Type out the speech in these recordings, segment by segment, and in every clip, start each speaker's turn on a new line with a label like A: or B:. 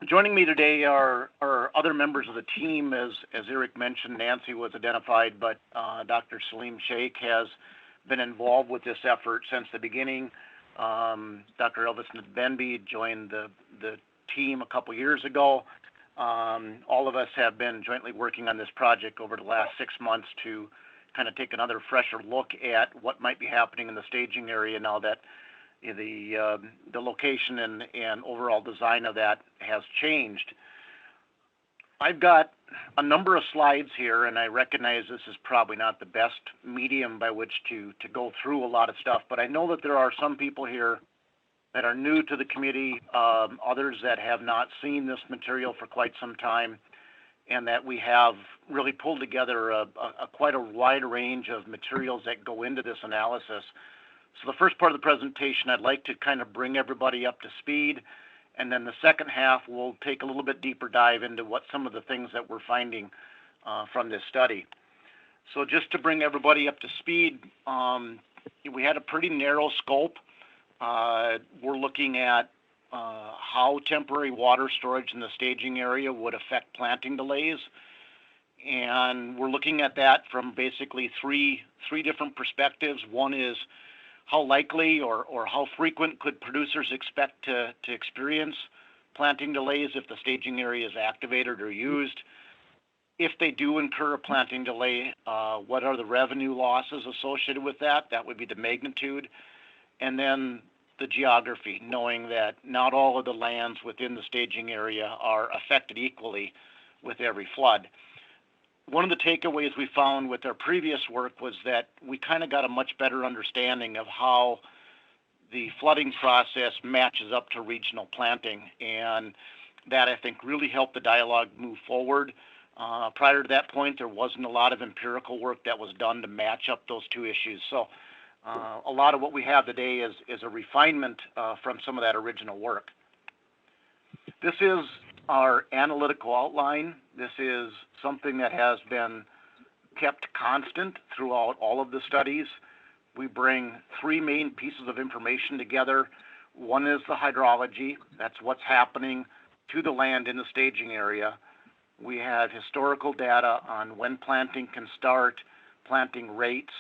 A: Joining me today are other members of the team. As Eric mentioned, Nancy was identified, but Dr. Salim Sheikh has been involved with this effort since the beginning. Dr. Elvis Benby joined the team a couple years ago. All of us have been jointly working on this project over the last 6 months to kind of take another fresher look at what might be happening in the staging area now that the location and overall design of that has changed. I've got a number of slides here, and I recognize this is probably not the best medium by which to go through a lot of stuff, but I know that there are some people here that are new to the committee, others that have not seen this material for quite some time, and that we have really pulled together quite a wide range of materials that go into this analysis. So the first part of the presentation, I'd like to kind of bring everybody up to speed, and then the second half, we'll take a little bit deeper dive into what some of the things that we're finding from this study. So just to bring everybody up to speed, we had a pretty narrow scope. We're looking at how temporary water storage in the staging area would affect planting delays. And we're looking at that from basically three different perspectives. One is how likely or how frequent could producers expect to experience planting delays if the staging area is activated or used? If they do incur a planting delay, what are the revenue losses associated with that? That would be the magnitude. And then the geography, knowing that not all of the lands within the staging area are affected equally with every flood. One of the takeaways we found with our previous work was that we kind of got a much better understanding of how the flooding process matches up to regional planting, and that I think really helped the dialogue move forward. Prior to that point, there wasn't a lot of empirical work that was done to match up those two issues. So a lot of what we have today is a refinement from some of that original work. This is our analytical outline. This is something that has been kept constant throughout all of the studies. We bring three main pieces of information together. One is the hydrology. That's what's happening to the land in the staging area. We have historical data on when planting can start, planting rates,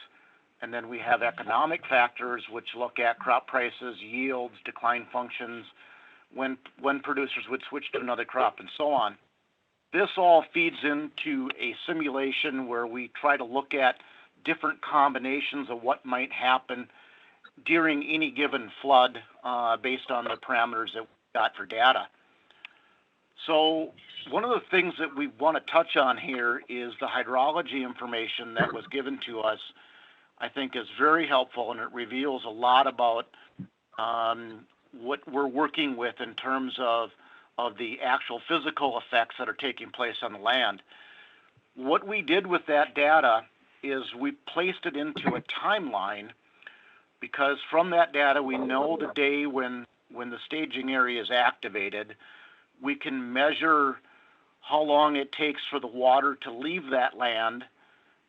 A: and then we have economic factors which look at crop prices, yields, decline functions, when producers would switch to another crop, and so on. This all feeds into a simulation where we try to look at different combinations of what might happen during any given flood based on the parameters that we got for data. So one of the things that we want to touch on here is the hydrology information that was given to us. I think is very helpful, and it reveals a lot about what we're working with in terms of the actual physical effects that are taking place on the land. What we did with that data is we placed it into a timeline, because from that data we know the day when the staging area is activated. We can measure how long it takes for the water to leave that land,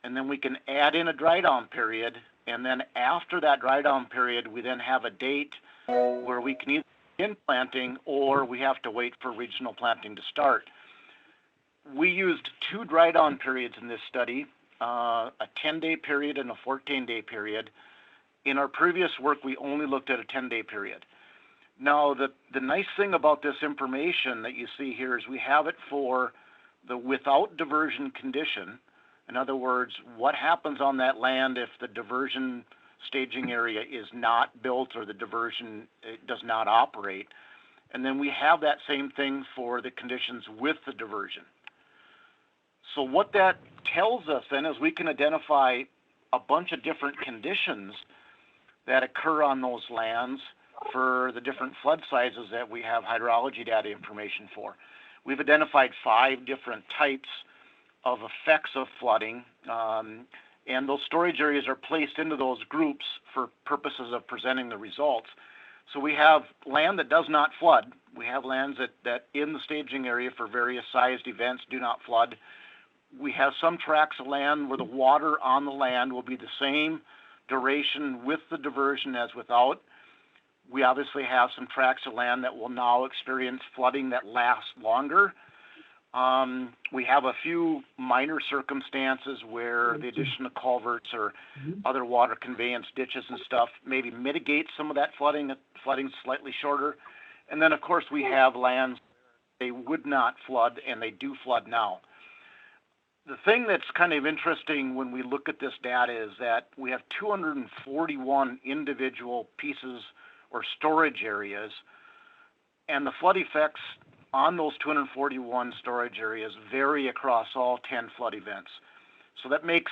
A: and then we can add in a dry down period, and then after that dry down period we then have a date where we can either begin planting or we have to wait for regional planting to start. We used two dry down periods in this study, a 10-day period and a 14-day period. In our previous work, we only looked at a 10-day period. Now, the nice thing about this information that you see here is we have it for the without diversion condition. In other words, what happens on that land if the diversion staging area is not built or the diversion does not operate. And then we have that same thing for the conditions with the diversion. So what that tells us then is we can identify a bunch of different conditions that occur on those lands for the different flood sizes that we have hydrology data information for. We've identified 5 different types of effects of flooding, and those storage areas are placed into those groups for purposes of presenting the results. So we have land that does not flood. We have lands that in the staging area for various sized events do not flood. We have some tracts of land where the water on the land will be the same duration with the diversion as without. We obviously have some tracts of land that will now experience flooding that lasts longer. We have a few minor circumstances where the addition of culverts or other water conveyance ditches and stuff maybe mitigate some of that flooding slightly shorter. And then, of course, we have lands they would not flood, and they do flood now. The thing that's kind of interesting when we look at this data is that we have 241 individual pieces or storage areas, and the flood effects on those 241 storage areas vary across all 10 flood events. So that makes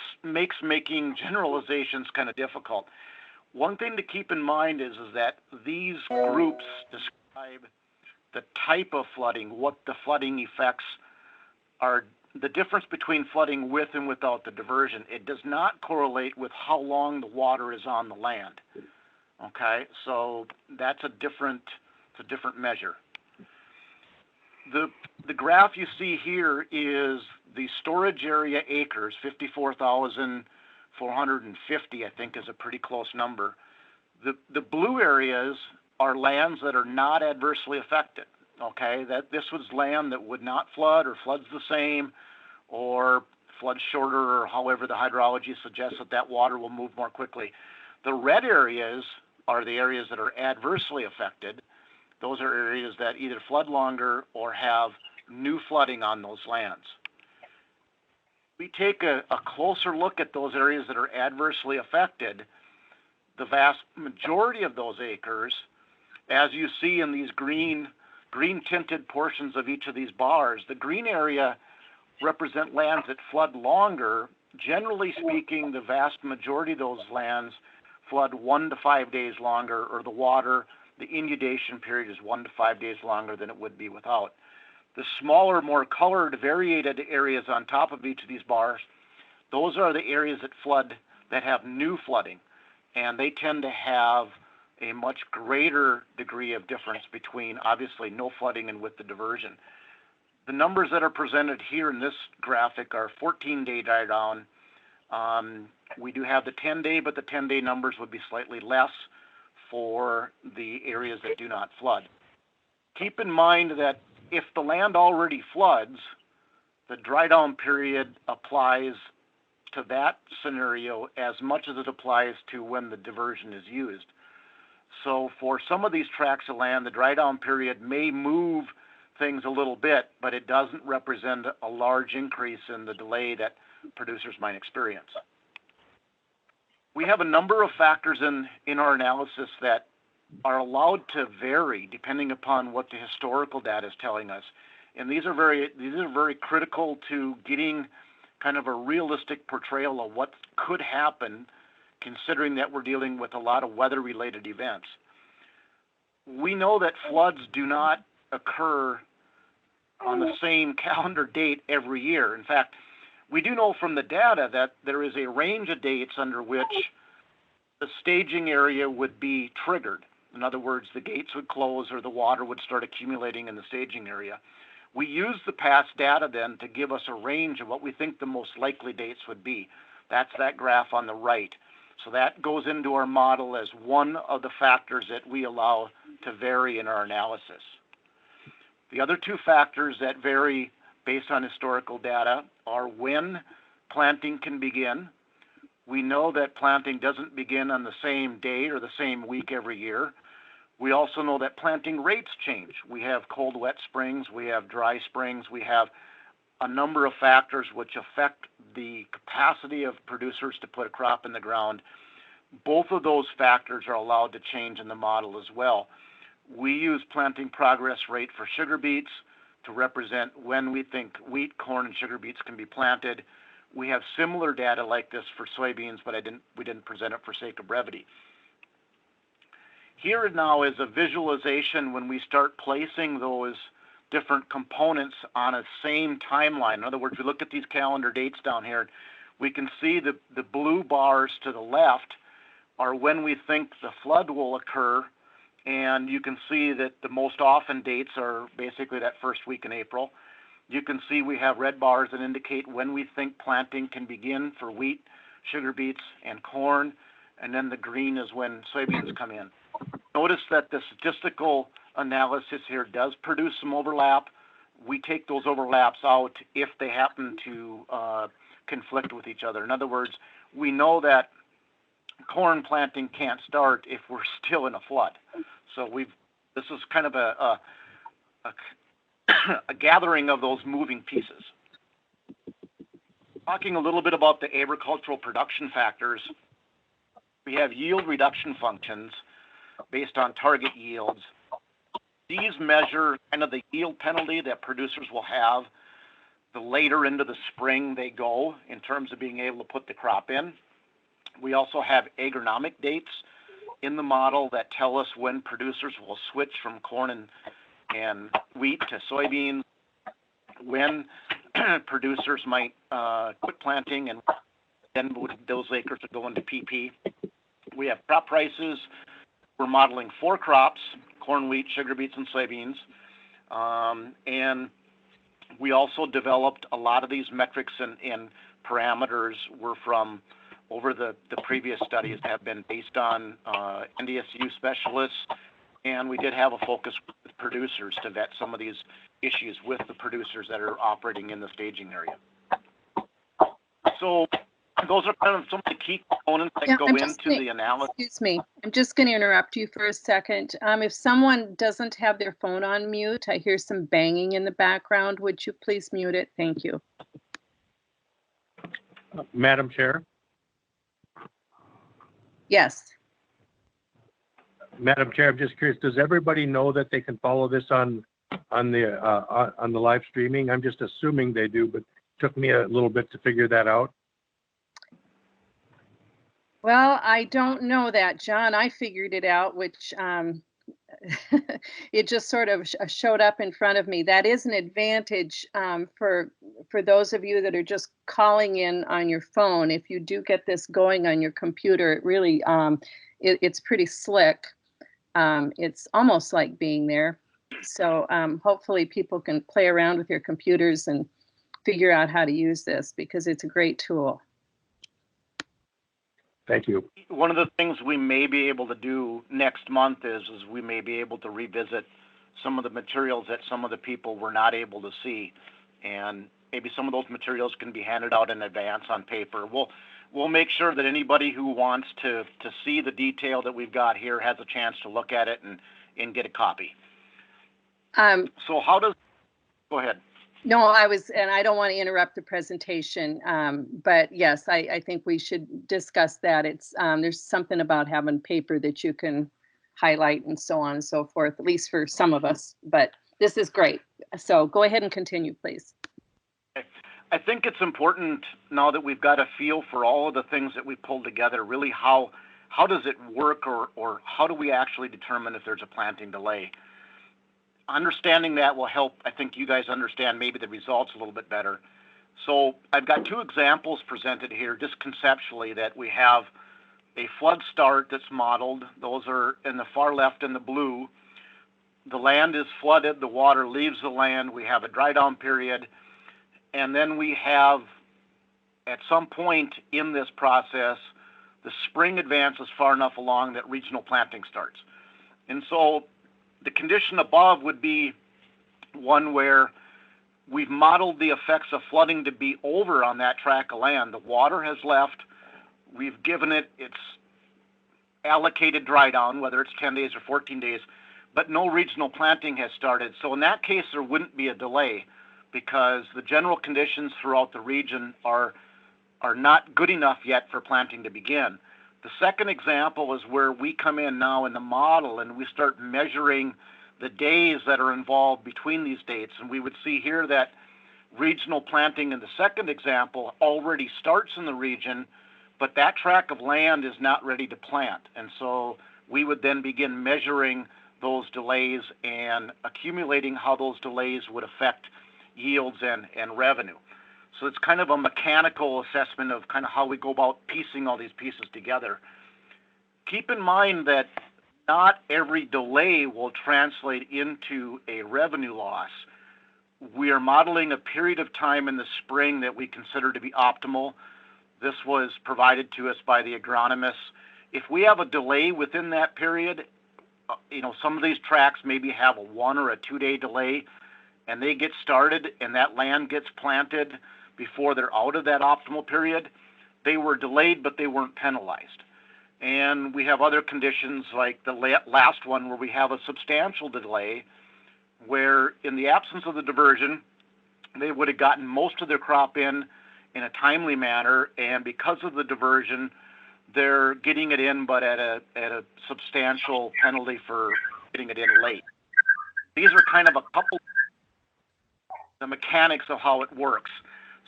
A: making generalizations kind of difficult. One thing to keep in mind is that these groups describe the type of flooding, what the flooding effects are, the difference between flooding with and without the diversion. It does not correlate with how long the water is on the land. Okay, so that's a different measure. The graph you see here is the storage area acres, 54,450, I think is a pretty close number. The blue areas are lands that are not adversely affected. Okay, that this was land that would not flood or floods the same or floods shorter, or however the hydrology suggests that water will move more quickly. The red areas are the areas that are adversely affected. Those are areas that either flood longer or have new flooding on those lands. We take a closer look at those areas that are adversely affected. The vast majority of those acres, as you see in these green tinted portions of each of these bars, the green area represent lands that flood longer. Generally speaking, the vast majority of those lands flood 1 to 5 days longer, or the inundation period is 1 to 5 days longer than it would be without. The smaller, more colored, variated areas on top of each of these bars, those are the areas that have new flooding, and they tend to have a much greater degree of difference between, obviously, no flooding and with the diversion. The numbers that are presented here in this graphic are 14-day dry down. We do have the 10-day, but the 10-day numbers would be slightly less for the areas that do not flood. Keep in mind that if the land already floods, the dry down period applies to that scenario as much as it applies to when the diversion is used. So for some of these tracts of land, the dry down period may move things a little bit, but it doesn't represent a large increase in the delay that producers might experience. We have a number of factors in our analysis that are allowed to vary depending upon what the historical data is telling us. And these are very critical to getting kind of a realistic portrayal of what could happen, considering that we're dealing with a lot of weather-related events. We know that floods do not occur on the same calendar date every year. In fact, we do know from the data that there is a range of dates under which the staging area would be triggered. In other words, the gates would close or the water would start accumulating in the staging area. We use the past data then to give us a range of what we think the most likely dates would be. That's that graph on the right. So that goes into our model as one of the factors that we allow to vary in our analysis. The other two factors that vary based on historical data are when planting can begin. We know that planting doesn't begin on the same day or the same week every year. We also know that planting rates change. We have cold, wet springs, we have dry springs, we have a number of factors which affect the capacity of producers to put a crop in the ground. Both of those factors are allowed to change in the model as well. We use planting progress rate for sugar beets to represent when we think wheat, corn, and sugar beets can be planted. We have similar data like this for soybeans, but we didn't present it for sake of brevity. Here now is a visualization when we start placing those different components on a same timeline. In other words, we look at these calendar dates down here. We can see the blue bars to the left are when we think the flood will occur, and you can see that the most often dates are basically that first week in April. You can see we have red bars that indicate when we think planting can begin for wheat, sugar beets, and corn, and then the green is when soybeans come in. Notice that the statistical analysis here does produce some overlap. We take those overlaps out if they happen to conflict with each other. In other words, we know that corn planting can't start if we're still in a flood. So this is kind of a gathering of those moving pieces. Talking a little bit about the agricultural production factors, we have yield reduction functions based on target yields. These measure kind of the yield penalty that producers will have the later into the spring they go in terms of being able to put the crop in. We also have agronomic dates in the model that tell us when producers will switch from corn and wheat to soybeans, when producers might quit planting, and then those acres are going to PP. We have crop prices. We're modeling 4 crops: corn, wheat, sugar beets, and soybeans. And we also developed a lot of these metrics and parameters were from over the previous studies have been based on NDSU specialists, and we did have a focus with producers to vet some of these issues with the producers that are operating in the staging area. So those are kind of some of the key components that go into the analysis.
B: Excuse me, I'm just going to interrupt you for a second. If someone doesn't have their phone on mute, I hear some banging in the background. Would you please mute it? Thank you.
C: Madam Chair?
B: Yes.
C: Madam Chair, I'm just curious, does everybody know that they can follow this on the live streaming? I'm just assuming they do, but it took me a little bit to figure that out.
B: Well, I don't know that, John. I figured it out, which it just sort of showed up in front of me. That is an advantage for those of you that are just calling in on your phone. If you do get this going on your computer, it really it's pretty slick. It's almost like being there. So hopefully people can play around with your computers and figure out how to use this, because it's a great tool.
C: Thank you.
A: One of the things we may be able to do next month is we may be able to revisit some of the materials that some of the people were not able to see, and maybe some of those materials can be handed out in advance on paper. We'll make sure that anybody who wants to see the detail that we've got here has a chance to look at it and get a copy. So how does, go ahead.
B: No, and I don't want to interrupt the presentation, but yes, I think we should discuss that. It's there's something about having paper that you can highlight and so on and so forth, at least for some of us, but this is great. So go ahead and continue, please.
A: I think it's important now that we've got a feel for all of the things that we pulled together, really how does it work, or how do we actually determine if there's a planting delay? Understanding that will help, I think, you guys understand maybe the results a little bit better. So I've got 2 examples presented here, just conceptually, that we have a flood start that's modeled. Those are in the far left in the blue. The land is flooded, the water leaves the land, we have a dry down period, and then we have, at some point in this process, the spring advances far enough along that regional planting starts. And so the condition above would be one where we've modeled the effects of flooding to be over on that tract of land. The water has left. We've given it its allocated dry down, whether it's 10 days or 14 days, but no regional planting has started. So in that case, there wouldn't be a delay, because the general conditions throughout the region are not good enough yet for planting to begin. The second example is where we come in now in the model and we start measuring the days that are involved between these dates. And we would see here that regional planting in the second example already starts in the region, but that tract of land is not ready to plant. And so we would then begin measuring those delays and accumulating how those delays would affect yields and revenue. So it's kind of a mechanical assessment of kind of how we go about piecing all these pieces together. Keep in mind that not every delay will translate into a revenue loss. We are modeling a period of time in the spring that we consider to be optimal. This was provided to us by the agronomists. If we have a delay within that period, some of these tracks maybe have a 1 or a 2 day delay, and they get started and that land gets planted before they're out of that optimal period. They were delayed, but they weren't penalized. And we have other conditions like the last one where we have a substantial delay, where in the absence of the diversion, they would have gotten most of their crop in a timely manner, and because of the diversion, they're getting it in, but at a substantial penalty for getting it in late. These are kind of a couple the mechanics of how it works.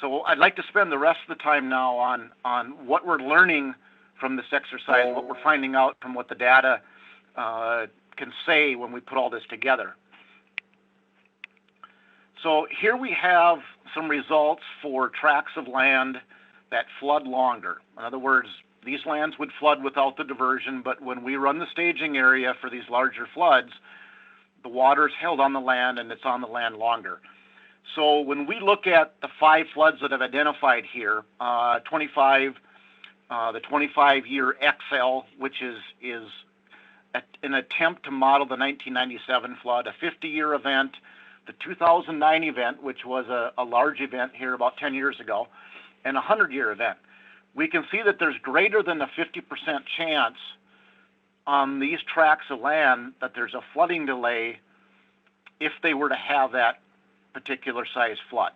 A: So I'd like to spend the rest of the time now on what we're learning from this exercise, what we're finding out from what the data can say when we put all this together. So here we have some results for tracts of land that flood longer. In other words, these lands would flood without the diversion, but when we run the staging area for these larger floods, the water is held on the land and it's on the land longer. So when we look at the 5 floods that I've identified here, the 25-year XL, which is an attempt to model the 1997 flood, a 50-year event, the 2009 event, which was a large event here about 10 years ago, and a 100-year event. We can see that there's greater than a 50% chance on these tracts of land that there's a flooding delay if they were to have that particular size flood.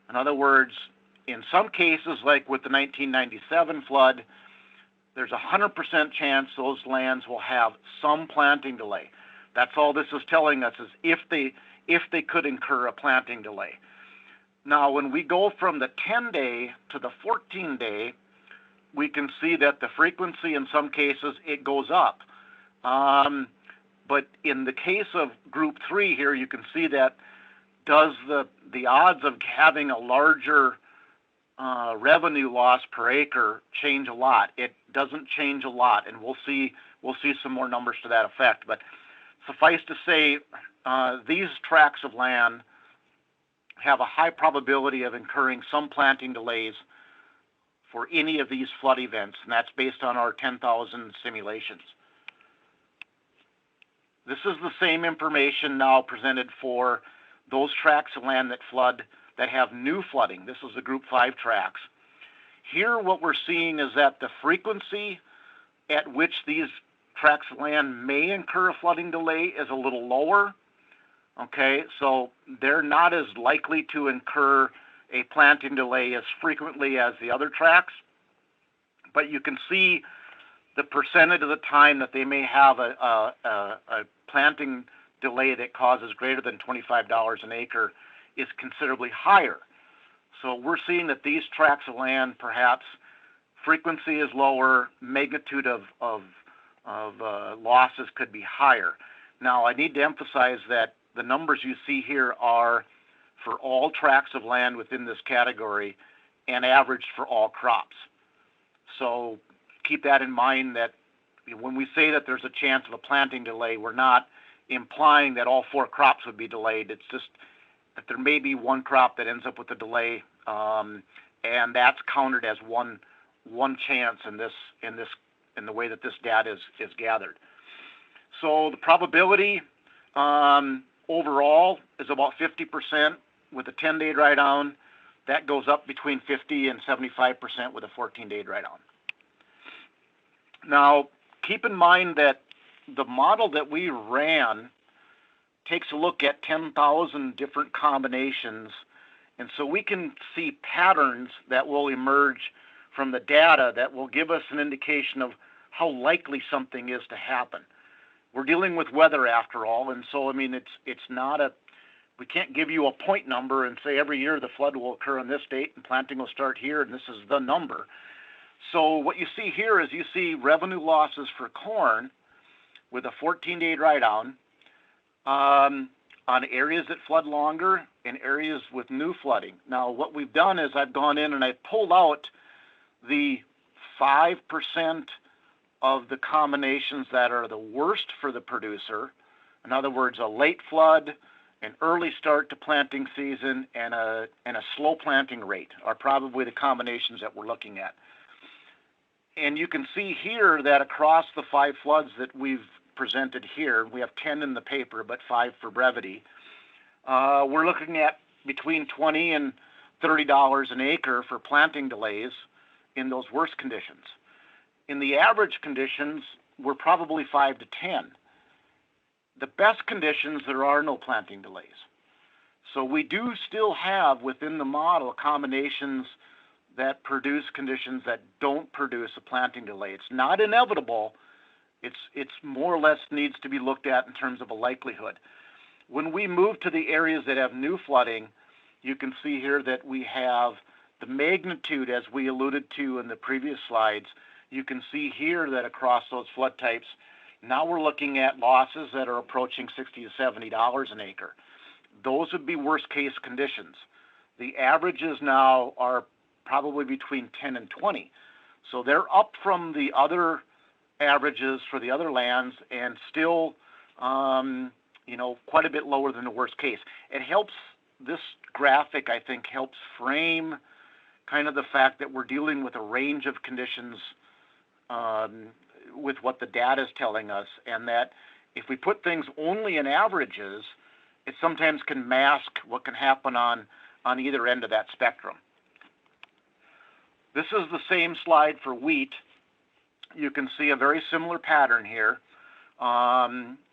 A: In other words, in some cases, like with the 1997 flood, there's a 100% chance those lands will have some planting delay. That's all this is telling us, is if they could incur a planting delay. Now, when we go from the 10-day to the 14-day, we can see that the frequency in some cases, it goes up. But in the case of group 3 here, you can see that does the odds of having a larger revenue loss per acre change a lot? It doesn't change a lot, and we'll see some more numbers to that effect. But suffice to say, these tracts of land have a high probability of incurring some planting delays for any of these flood events, and that's based on our 10,000 simulations. This is the same information now presented for those tracts of land that flood, that have new flooding. This is the group 5 tracts. Here what we're seeing is that the frequency at which these tracts of land may incur a flooding delay is a little lower. Okay, so they're not as likely to incur a planting delay as frequently as the other tracts, but you can see the percentage of the time that they may have a planting delay that causes greater than $25 an acre is considerably higher. So we're seeing that these tracts of land, perhaps frequency is lower, magnitude of losses could be higher. Now, I need to emphasize that the numbers you see here are for all tracts of land within this category and averaged for all crops. So keep that in mind, that when we say that there's a chance of a planting delay, we're not implying that all 4 crops would be delayed. It's just that there may be one crop that ends up with a delay, and that's counted as one chance in the way that this data is gathered. So the probability overall is about 50% with a 10-day dry down. That goes up between 50 and 75% with a 14-day dry down. Now, keep in mind that the model that we ran takes a look at 10,000 different combinations, and so we can see patterns that will emerge from the data that will give us an indication of how likely something is to happen. We're dealing with weather after all, and so I mean it's not we can't give you a point number and say every year the flood will occur on this date and planting will start here and this is the number. So what you see here is you see revenue losses for corn with a 14-day dry down on areas that flood longer and areas with new flooding. Now what we've done is I've gone in and I pulled out the 5% of the combinations that are the worst for the producer. In other words, a late flood, an early start to planting season, and a slow planting rate are probably the combinations that we're looking at. And you can see here that across the 5 floods that we've presented here. We have 10 in the paper, but 5 for brevity. We're looking at between $20 and $30 an acre for planting delays in those worst conditions. In the average conditions, we're probably 5 to 10. The best conditions, there are no planting delays. So we do still have within the model combinations that produce conditions that don't produce a planting delay. It's not inevitable. It's more or less needs to be looked at in terms of a likelihood. When we move to the areas that have new flooding, you can see here that we have the magnitude, as we alluded to in the previous slides. You can see here that across those flood types, now we're looking at losses that are approaching $60 to $70 an acre. Those would be worst case conditions. The averages now are probably between 10 and 20. So they're up from the other averages for the other lands and still, quite a bit lower than the worst case. It helps, this graphic, I think, helps frame kind of the fact that we're dealing with a range of conditions with what the data is telling us, and that if we put things only in averages, it sometimes can mask what can happen on either end of that spectrum. This is the same slide for wheat. You can see a very similar pattern here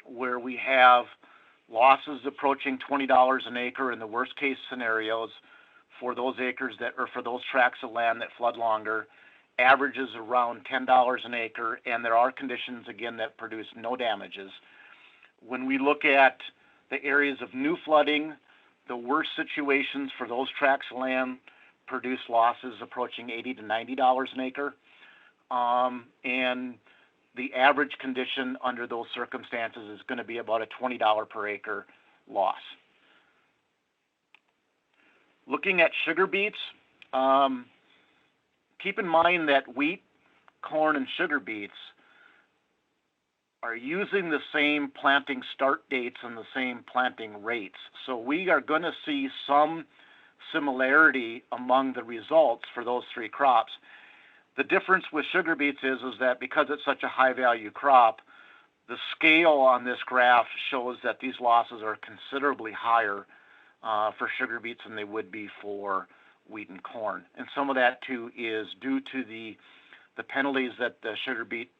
A: where we have losses approaching $20 an acre in the worst case scenarios for those acres that, or for those tracts of land that flood longer, averages around $10 an acre, and there are conditions again that produce no damages. When we look at the areas of new flooding, the worst situations for those tracts of land produce losses approaching $80 to $90 an acre. And the average condition under those circumstances is going to be about a $20 per acre loss. Looking at sugar beets, keep in mind that wheat, corn, and sugar beets are using the same planting start dates and the same planting rates. So we are going to see some similarity among the results for those three crops. The difference with sugar beets is that because it's such a high value crop, the scale on this graph shows that these losses are considerably higher for sugar beets than they would be for wheat and corn. And some of that too is due to the penalties that the sugar beet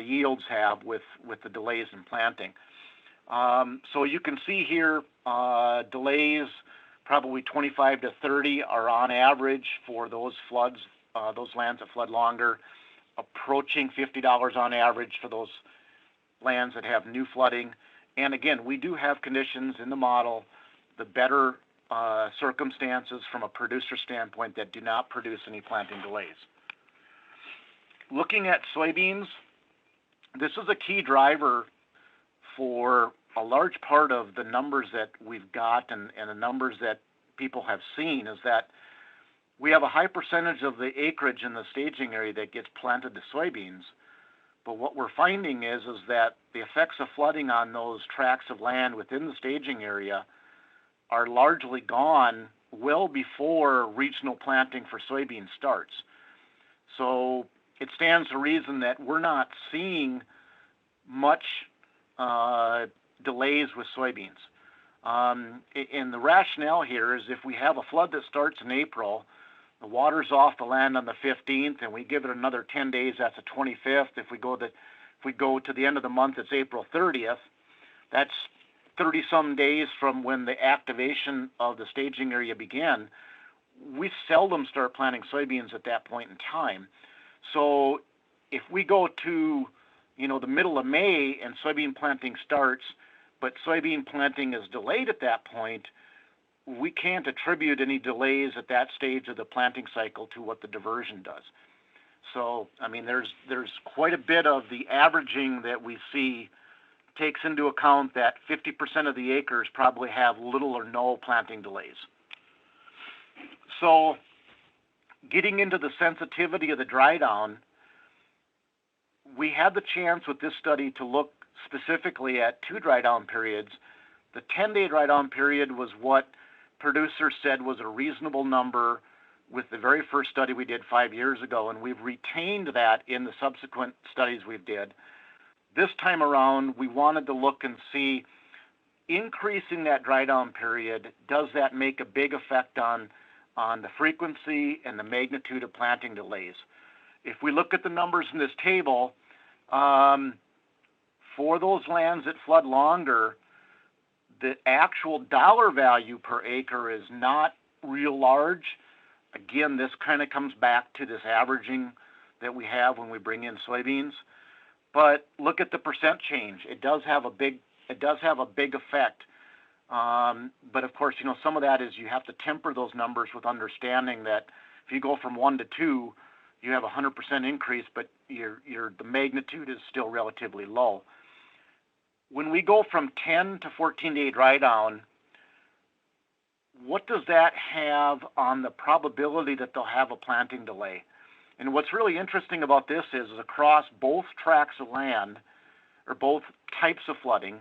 A: yields have with the delays in planting. So you can see here delays probably 25 to 30 are on average for those floods, those lands that flood longer, approaching $50 on average for those lands that have new flooding. And again, we do have conditions in the model, the better circumstances from a producer standpoint that do not produce any planting delays. Looking at soybeans, this is a key driver for a large part of the numbers that we've got and the numbers that people have seen, is that we have a high percentage of the acreage in the staging area that gets planted to soybeans. But what we're finding is that the effects of flooding on those tracts of land within the staging area are largely gone well before regional planting for soybean starts. So it stands to reason that we're not seeing much delays with soybeans. And the rationale here is if we have a flood that starts in April, the water's off the land on the 15th, and we give it another 10 days, that's the 25th. If we go to the end of the month, it's April 30th. That's 30-some days from when the activation of the staging area began. We seldom start planting soybeans at that point in time. So if we go to the middle of May and soybean planting starts, but soybean planting is delayed at that point, we can't attribute any delays at that stage of the planting cycle to what the diversion does. So, I mean, there's quite a bit of the averaging that we see takes into account that 50% of the acres probably have little or no planting delays. So, getting into the sensitivity of the dry down, we had the chance with this study to look specifically at two dry down periods. The 10-day dry down period was what producers said was a reasonable number with the very first study we did 5 years ago, and we've retained that in the subsequent studies we've did. This time around, we wanted to look and see, increasing that dry down period, does that make a big effect on the frequency and the magnitude of planting delays? If we look at the numbers in this table, for those lands that flood longer, the actual dollar value per acre is not real large. Again, this kind of comes back to this averaging that we have when we bring in soybeans. But look at the percent change. It does have a big effect. But of course, some of that is you have to temper those numbers with understanding that if you go from 1 to 2, you have a 100% increase, but the magnitude is still relatively low. When we go from 10 to 14-day dry down, what does that have on the probability that they'll have a planting delay? And what's really interesting about this is across both tracts of land, or both types of flooding,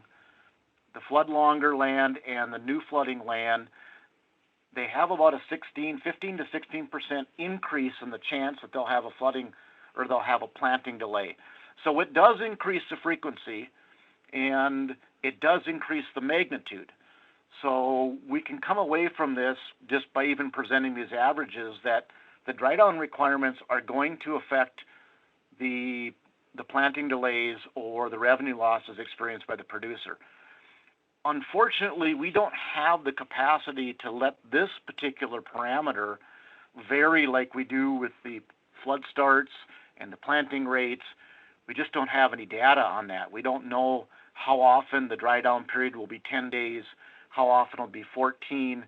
A: the flood longer land and the new flooding land, they have about a 15 to 16% increase in the chance that they'll have a flooding or they'll have a planting delay. So it does increase the frequency and it does increase the magnitude. So we can come away from this just by even presenting these averages that the dry down requirements are going to affect the planting delays or the revenue losses experienced by the producer. Unfortunately, we don't have the capacity to let this particular parameter vary like we do with the flood starts and the planting rates. We just don't have any data on that. We don't know how often the dry down period will be 10 days, how often it'll be 14.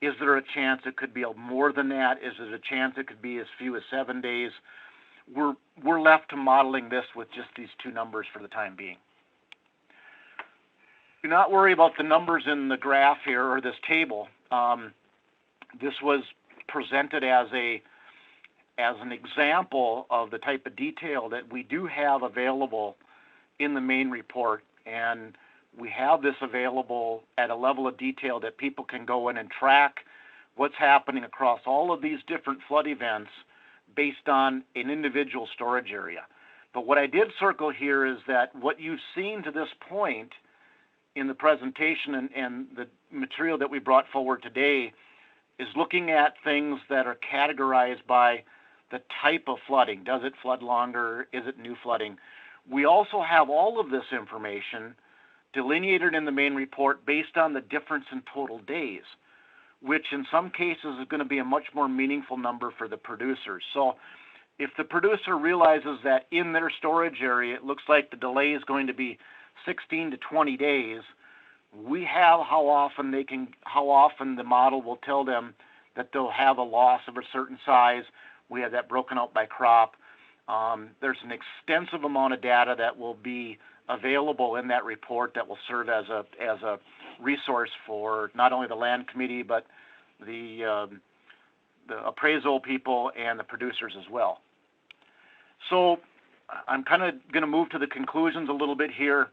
A: Is there a chance it could be more than that? Is there a chance it could be as few as 7 days? We're left to modeling this with just these two numbers for the time being. Do not worry about the numbers in the graph here or this table. This was presented as an example of the type of detail that we do have available in the main report, and we have this available at a level of detail that people can go in and track what's happening across all of these different flood events based on an individual storage area. But what I did circle here is that what you've seen to this point in the presentation and the material that we brought forward today is looking at things that are categorized by the type of flooding. Does it flood longer? Is it new flooding? We also have all of this information delineated in the main report based on the difference in total days, which in some cases is going to be a much more meaningful number for the producers. So if the producer realizes that in their storage area it looks like the delay is going to be 16 to 20 days, we have how often the model will tell them that they'll have a loss of a certain size. We have that broken out by crop. There's an extensive amount of data that will be available in that report that will serve as a resource for not only the land committee but the appraisal people and the producers as well. So I'm kind of going to move to the conclusions a little bit here.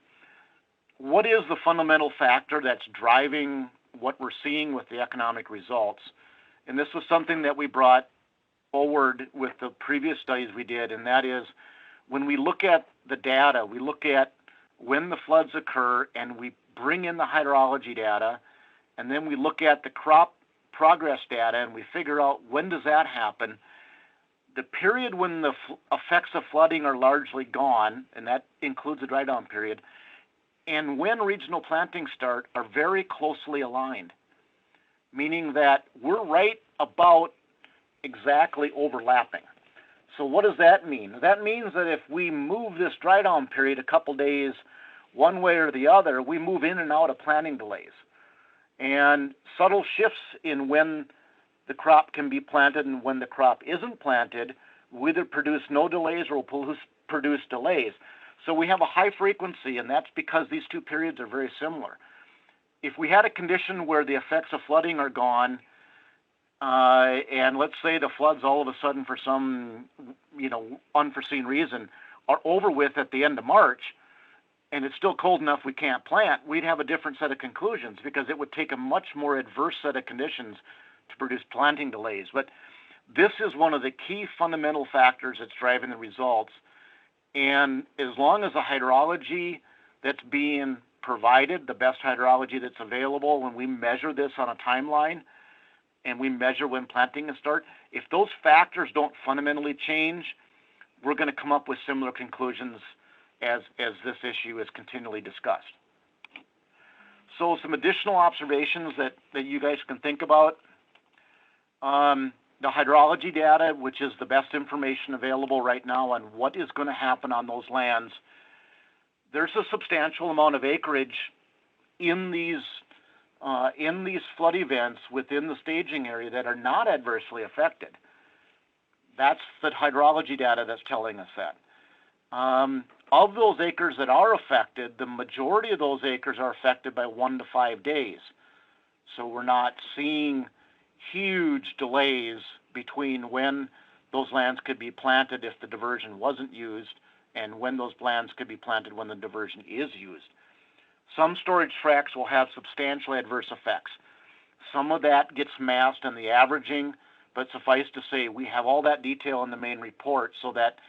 A: What is the fundamental factor that's driving what we're seeing with the economic results? And this was something that we brought forward with the previous studies we did, and that is when we look at the data, we look at when the floods occur and we bring in the hydrology data, and then we look at the crop progress data and we figure out when does that happen. The period when the effects of flooding are largely gone, and that includes the dry down period, and when regional plantings start are very closely aligned, meaning that we're right about exactly overlapping. So what does that mean? That means that if we move this dry down period a couple days one way or the other, we move in and out of planting delays. And subtle shifts in when the crop can be planted and when the crop isn't planted will either produce no delays or will produce delays. So we have a high frequency, and that's because these two periods are very similar. If we had a condition where the effects of flooding are gone, and let's say the floods all of a sudden for some unforeseen reason are over with at the end of March, and it's still cold enough we can't plant, we'd have a different set of conclusions because it would take a much more adverse set of conditions to produce planting delays. But this is one of the key fundamental factors that's driving the results. And as long as the hydrology that's being provided, the best hydrology that's available, when we measure this on a timeline and we measure when planting is start, if those factors don't fundamentally change, we're going to come up with similar conclusions as this issue is continually discussed. So some additional observations that you guys can think about. The hydrology data, which is the best information available right now on what is going to happen on those lands. There's a substantial amount of acreage in these flood events within the staging area that are not adversely affected. That's the hydrology data that's telling us that. Of those acres that are affected, the majority of those acres are affected by 1 to 5 days. So we're not seeing huge delays between when those lands could be planted if the diversion wasn't used and when those lands could be planted when the diversion is used. Some storage tracts will have substantial adverse effects. Some of that gets masked in the averaging, but suffice to say we have all that detail in the main report so that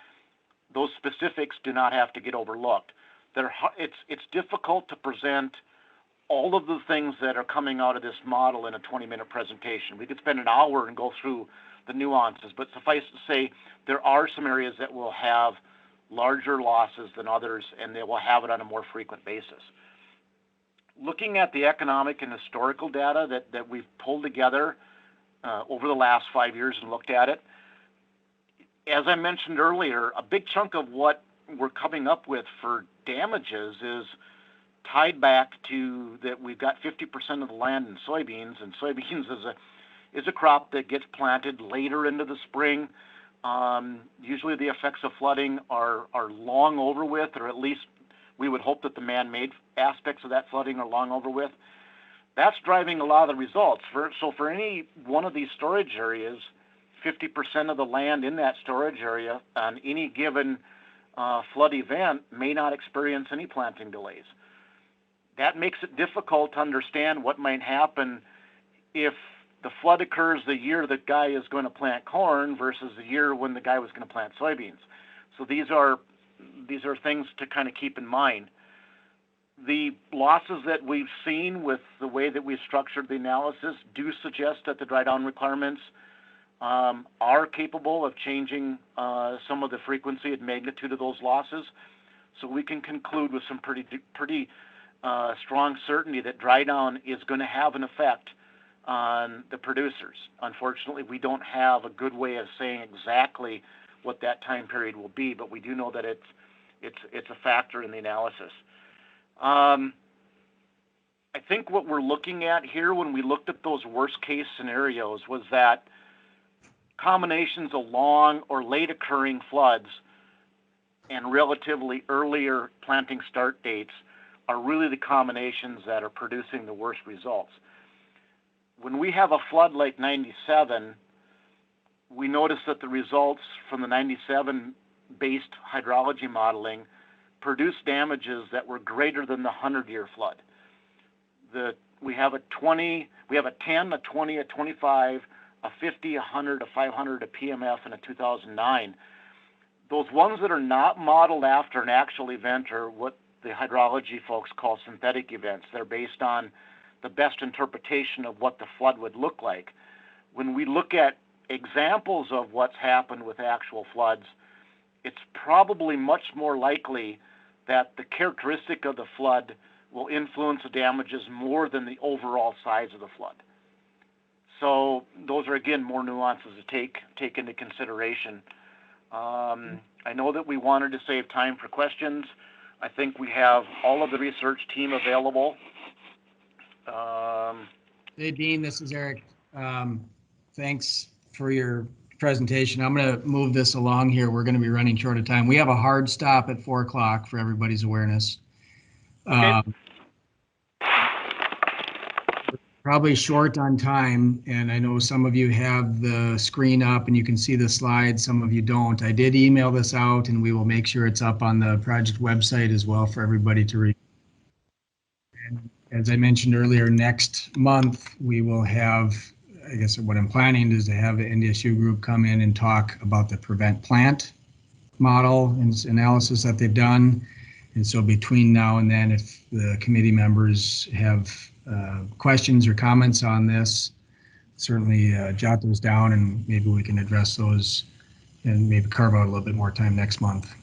A: those specifics do not have to get overlooked. It's difficult to present all of the things that are coming out of this model in a 20-minute presentation. We could spend an hour and go through the nuances, but suffice to say, there are some areas that will have larger losses than others, and they will have it on a more frequent basis. Looking at the economic and historical data that we've pulled together over the last 5 years and looked at it, as I mentioned earlier, a big chunk of what we're coming up with for damages is tied back to that we've got 50% of the land in soybeans, and soybeans is a crop that gets planted later into the spring. Usually the effects of flooding are long over with, or at least we would hope that the man-made aspects of that flooding are long over with. That's driving a lot of the results. So for any one of these storage areas, 50% of the land in that storage area on any given flood event may not experience any planting delays. That makes it difficult to understand what might happen if the flood occurs the year the guy is going to plant corn versus the year when the guy was going to plant soybeans. So these are things to kind of keep in mind. The losses that we've seen with the way that we've structured the analysis do suggest that the dry down requirements are capable of changing some of the frequency and magnitude of those losses. So we can conclude with some pretty strong certainty that dry down is going to have an effect on the producers. Unfortunately, we don't have a good way of saying exactly what that time period will be, but we do know that it's a factor in the analysis. I think what we're looking at here when we looked at those worst case scenarios was that combinations of long or late occurring floods and relatively earlier planting start dates are really the combinations that are producing the worst results. When we have a flood like 97, we notice that the results from the 97 based hydrology modeling produced damages that were greater than the 100-year flood. We have a 10, a 20, a 25, a 50, a 100, a 500, a PMF, and a 2009. Those ones that are not modeled after an actual event are what the hydrology folks call synthetic events. They're based on the best interpretation of what the flood would look like. When we look at examples of what's happened with actual floods, it's probably much more likely that the characteristic of the flood will influence the damages more than the overall size of the flood. So those are, again, more nuances to take into consideration. I know that we wanted to save time for questions. I think we have all of the research team available.
D: Hey, Dean, this is Eric. Thanks for your presentation. I'm going to move this along here. We're going to be running short of time. We have a hard stop at 4 o'clock for everybody's awareness.
A: Okay.
D: Probably short on time, and I know some of you have the screen up and you can see the slides, some of you don't. I did email this out, and we will make sure it's up on the project website as well for everybody to read. And as I mentioned earlier, next month we will have, I guess what I'm planning is to have an NDSU group come in and talk about the prevent plant model and analysis that they've done. And so between now and then, if the committee members have questions or comments on this, certainly jot those down and maybe we can address those and maybe carve out a little bit more time next month.